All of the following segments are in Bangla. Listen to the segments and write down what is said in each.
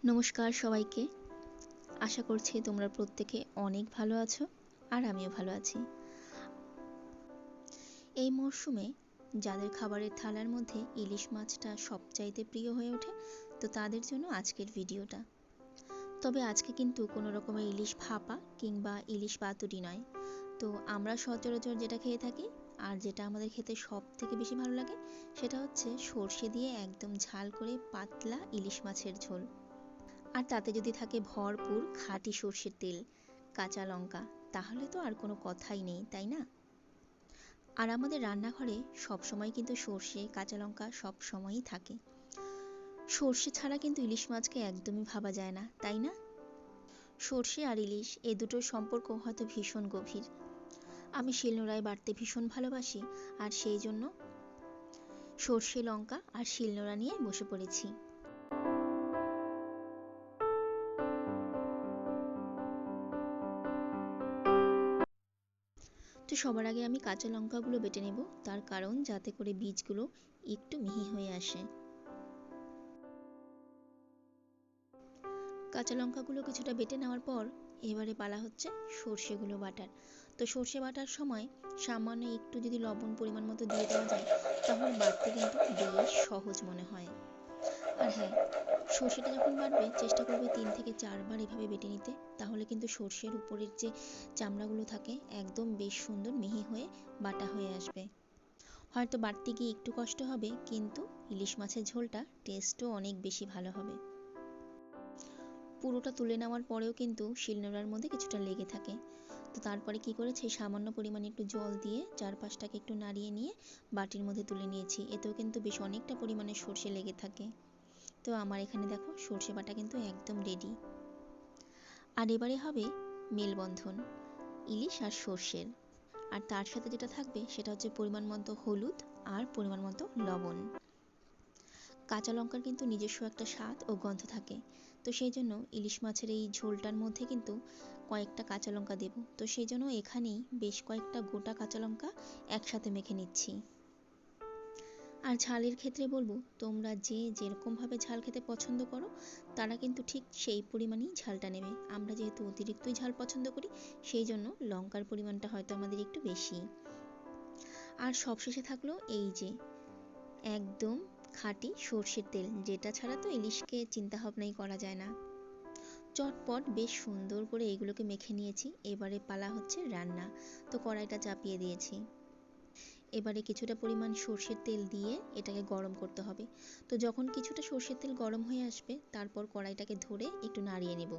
নমস্কার সবাইকে। আশা করছি তোমরা প্রত্যেকে অনেক ভালো আছো আর আমিও ভালো আছি। এই মরশুমে যাদের খাবারের থালার মধ্যে ইলিশ মাছটা সবচাইতে প্রিয় হয়ে ওঠে, তো তাদের জন্য আজকের ভিডিওটা। তবে আজকে কিন্তু কোনো রকমের ইলিশ ভাপা কিংবা ইলিশ পাতুরি নয়। তো আমরা সচরাচর যেটা খেয়ে থাকি আর যেটা আমাদের খেতে সব থেকে বেশি ভালো লাগে, সেটা হচ্ছে সর্ষে দিয়ে একদম ঝাল করে পাতলা ইলিশ মাছের ঝোল। আর তাতে যদি থাকে ভরপুর খাঁটি সর্ষের তেল, কাঁচা লঙ্কা, তাহলে তো আর কোনো কথাই নেই, তাই না? আর আমাদের রান্নাঘরে সবসময় কিন্তু সর্ষে কাঁচা লঙ্কা সব সময়ই থাকে। সর্ষে ছাড়া কিন্তু ইলিশ মাছকে একদমই ভাবা যায় না, তাই না? সর্ষে আর ইলিশ এই দুটোর সম্পর্ক হয়তো ভীষণ গভীর। আমি শিলনোড়ায় বাটতে ভীষণ ভালোবাসি, আর সেই জন্য সর্ষে লঙ্কা আর শিলনোড়া নিয়ে বসে পড়েছি। তো সবার আগে আমি কাঁচা লঙ্কাগুলো বেটে নেব, তার কারণ যাতে করে বীজগুলো একটু মিহি হয়ে আসে। কাঁচা লঙ্কাগুলো কিছুটা বেটে নেওয়ার পর এবারে পালা হচ্ছে সর্ষেগুলো বাটার। তো সর্ষে বাটার সময় সামান্য একটু যদি লবণ পরিমাণ মতো দিয়ে দেওয়া যায়, তাহলে বাটতে কিন্তু বেশ সহজ মনে হয়। আর হ্যাঁ, সর্ষেটা যখন বাটবে চেষ্টা করবে 3 থেকে 4 বার এভাবে বেটে নিতে, তাহলে কিন্তু সর্ষের উপরের যে চামড়াগুলো থাকে একদম বেশ সুন্দর মিহি হয়ে বাটা হয়ে আসবে। হয়তো বাটতে গিয়ে একটু কষ্ট হবে, কিন্তু ইলিশ মাছের ঝোলটা টেস্টও অনেক বেশি ভালো হবে। পুরোটা তুলে নেওয়ার পরেও কিন্তু শিলনোড়ার মধ্যে কিছুটা লেগে থাকে। তো তারপরে কি করেছি, সামান্য পরিমাণে একটু জল দিয়ে চারপাশটাকে একটু নাড়িয়ে নিয়ে বাটির মধ্যে তুলে নিয়েছি। এতেও কিন্তু বেশ অনেকটা পরিমাণে সর্ষে লেগে থাকে। তো আমার এখানে দেখো সর্ষে বাটা কিন্তু একদম রেডি। আর এবারে হবে মেলবন্ধন ইলিশ আর সর্ষের। আর তার সাথে যেটা থাকবে সেটা হচ্ছে পরিমাণ মতো হলুদ আর পরিমাণ মতো লবণ। কাঁচা লঙ্কার কিন্তু নিজস্ব একটা স্বাদ ও গন্ধ থাকে, তো সেই জন্য ইলিশ মাছের এই ঝোলটার মধ্যে কিন্তু কয়েকটা কাঁচা লঙ্কা দেব। তো সেই জন্য এখানেই বেশ কয়েকটা গোটা কাঁচা লঙ্কা একসাথে মেখে নিচ্ছি। আর ঝালের ক্ষেত্রে বলবো, তোমরা যে যেরকমভাবে ঝাল খেতে পছন্দ করো তারা কিন্তু ঠিক সেই পরিমাণেই ঝালটা নেবে। আমরা যেহেতু অতিরিক্তই ঝাল পছন্দ করি, সেই জন্য লঙ্কার পরিমাণটা হয়তো আমাদের একটু বেশি। আর সবশেষে থাকলো এই যে একদম খাঁটি সর্ষের তেল, যেটা ছাড়া তো ইলিশকে চিন্তা ভাবনাই করা যায় না। চটপট বেশ সুন্দর করে এগুলোকে মেখে নিয়েছি। এবারে পালা হচ্ছে রান্না। তো কড়াইটা চাপিয়ে দিয়েছি। এবারে কিছুটা পরিমাণ সর্ষের তেল দিয়ে এটাকে গরম করতে হবে। তো যখন কিছুটা সর্ষের তেল গরম হয়ে আসবে, তারপর কড়াইটাকে ধরে একটু নাড়িয়ে নেব,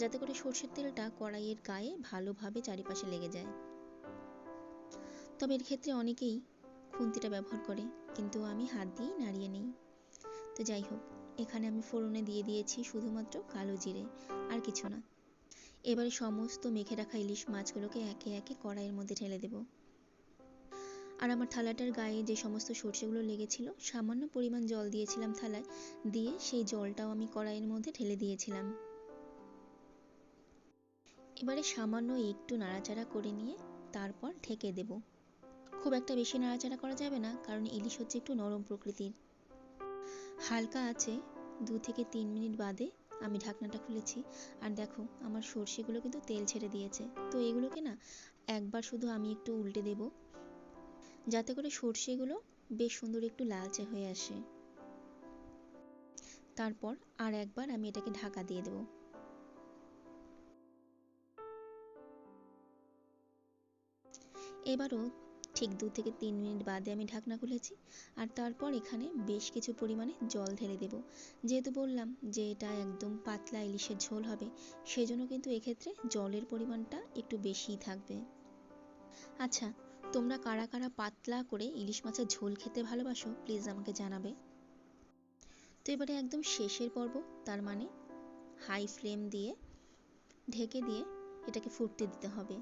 যাতে করে সর্ষের তেলটা কড়াইয়ের গায়ে ভালোভাবে চারিপাশে লেগে যায়। তবে এর ক্ষেত্রে অনেকেই খুন্তিটা ব্যবহার করে, কিন্তু আমি হাত দিয়েই নাড়িয়ে নিই। তো যাই হোক, এখানে আমি ফোড়নে দিয়ে দিয়েছি শুধুমাত্র কালো জিরে, আর কিছু না। এবারে সমস্ত মেখে রাখা ইলিশ মাছগুলোকে একে একে কড়াইয়ের মধ্যে ঢেলে দেব। আর আমার থালাটার গায়ে যে সমস্ত সর্ষেগুলো লেগেছিল, সামান্য পরিমাণ জল দিয়েছিলাম থালায়, দিয়ে সেই জলটাও আমি কড়াইয়ের মধ্যে ঢেলে দিয়েছিলাম। এবারে সামান্য একটু নাড়াচাড়া করে নিয়ে তারপর ঢেকে দেব। খুব একটা বেশি নাড়াচাড়া করা যাবে না, কারণ ইলিশ হচ্ছে একটু নরম প্রকৃতির। হালকা আছে 2 থেকে 3 মিনিট বাদে আমি ঢাকনাটা খুলেছি, আর দেখো আমার সর্ষেগুলো কিন্তু তেল ছেড়ে দিয়েছে। তো এগুলোকে না একবার শুধু আমি একটু উল্টে দেব, যাতে করে সর্ষেগুলো বেশ সুন্দর একটু লালচে হয়ে আসে। তারপর আর একবার আমি এটাকে ঢাকা দিয়ে দেব। এবারও ঠিক 2 থেকে 3 মিনিট বাদে আমি ঢাকনা খুলেছি, আর তারপর এখানে বেশ কিছু পরিমাণে জল ঢেলে দেব। যেহেতু বললাম যে এটা একদম পাতলা ইলিশের ঝোল হবে, সেজন্য কিন্তু এক্ষেত্রে জলের পরিমাণটা একটু বেশিই থাকবে। আচ্ছা, তোমরা কারা কারা পাতলা করে ইলিশ মাছের ঝোল খেতে ভালোবাসো প্লিজ আমাকে জানাবে। তো এবারে একদম শেষের পর্ব, তার মানে হাই ফ্লেম দিয়ে ঢেকে দিয়ে এটাকে ফুটতে দিতে হবে।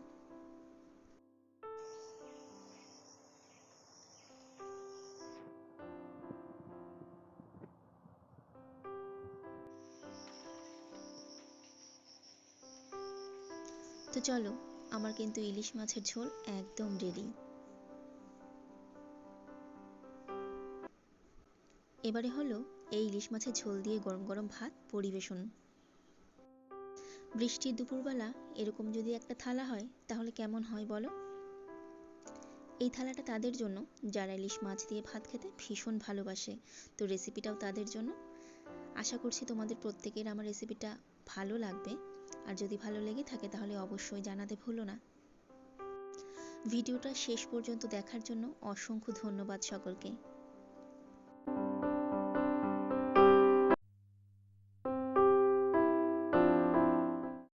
তো চলো, আমার কিন্তু ইলিশ মাছের ঝোল একদম রেডি। এবারে হলো এই ইলিশ মাছের ঝোল দিয়ে গরম গরম ভাত পরিবেশন। বৃষ্টির দুপুরবেলা এরকম যদি একটা থালা হয় তাহলে কেমন হয় বলো? এই থালাটা তাদের জন্য যারা ইলিশ মাছ দিয়ে ভাত খেতে ভীষণ ভালোবাসে। তো রেসিপিটাও তাদের জন্য। আশা করছি তোমাদের প্রত্যেকের আমার রেসিপিটা ভালো লাগবে। আর যদি ভালো লেগে থাকে তাহলে অবশ্যই জানাতে ভুলো না। ভিডিওটা শেষ পর্যন্ত দেখার জন্য অসংখ্য ধন্যবাদ সকলকে।